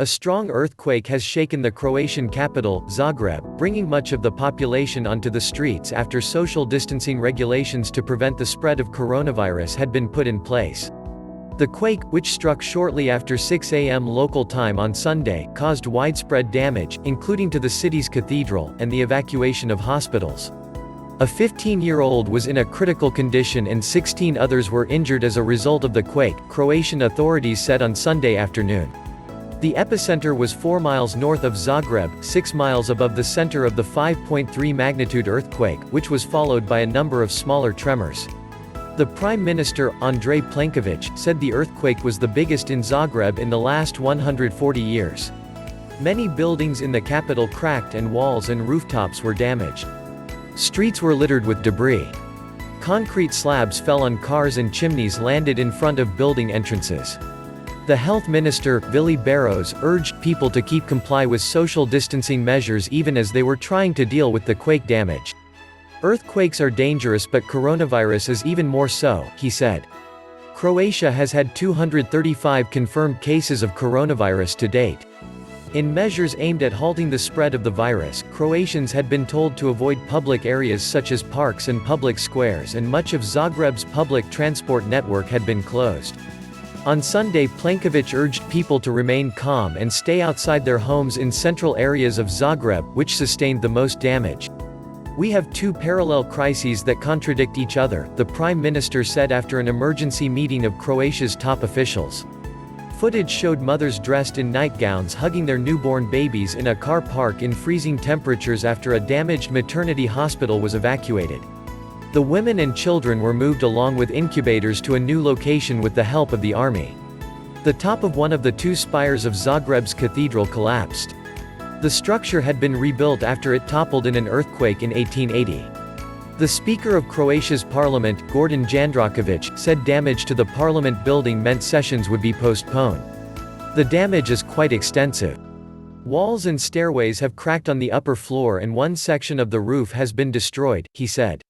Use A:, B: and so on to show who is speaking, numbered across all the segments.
A: A strong earthquake has shaken the Croatian capital, Zagreb, bringing much of the population onto the streets after social distancing regulations to prevent the spread of coronavirus had been put in place. The quake, which struck shortly after 6 a.m. local time on Sunday, caused widespread damage, including to the city's cathedral, and the evacuation of hospitals. A 15-year-old was in a critical condition and 16 others were injured as a result of the quake, Croatian authorities said on Sunday afternoon. The epicenter was 4 miles north of Zagreb, 6 miles above the center of the 5.3 magnitude earthquake, which was followed by a number of smaller tremors. The Prime Minister, Andrej Plenković, said the earthquake was the biggest in Zagreb in the last 140 years. Many buildings in the capital cracked and walls and rooftops were damaged. Streets were littered with debris. Concrete slabs fell on cars and chimneys landed in front of building entrances. The health minister, Vili Beroš, urged people to comply with social distancing measures even as they were trying to deal with the quake damage. Earthquakes are dangerous but coronavirus is even more so, he said. Croatia has had 235 confirmed cases of coronavirus to date. In measures aimed at halting the spread of the virus, Croatians had been told to avoid public areas such as parks and public squares, and much of Zagreb's public transport network had been closed. On Sunday, Plenković urged people to remain calm and stay outside their homes in central areas of Zagreb, which sustained the most damage. "We have two parallel crises that contradict each other," the Prime Minister said after an emergency meeting of Croatia's top officials. Footage showed mothers dressed in nightgowns hugging their newborn babies in a car park in freezing temperatures after a damaged maternity hospital was evacuated. The women and children were moved along with incubators to a new location with the help of the army. The top of one of the two spires of Zagreb's cathedral collapsed. The structure had been rebuilt after it toppled in an earthquake in 1880. The Speaker of Croatia's parliament, Gordan Jandroković, said damage to the parliament building meant sessions would be postponed. "The damage is quite extensive. Walls and stairways have cracked on the upper floor and one section of the roof has been destroyed," he said.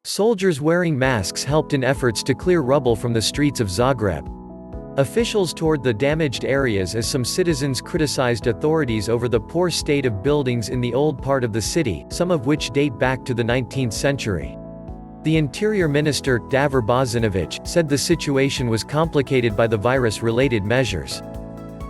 A: Soldiers wearing masks helped in efforts to clear rubble from the streets of Zagreb. Officials toured the damaged areas as some citizens criticized authorities over the poor state of buildings in the old part of the city, some of which date back to the 19th century. The Interior Minister, Davor Božinović, said the situation was complicated by the virus-related measures.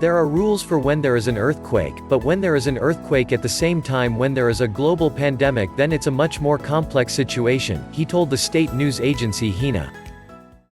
A: "There are rules for when there is an earthquake, but when there is an earthquake at the same time when there is a global pandemic, then it's a much more complex situation," he told the state news agency HINA.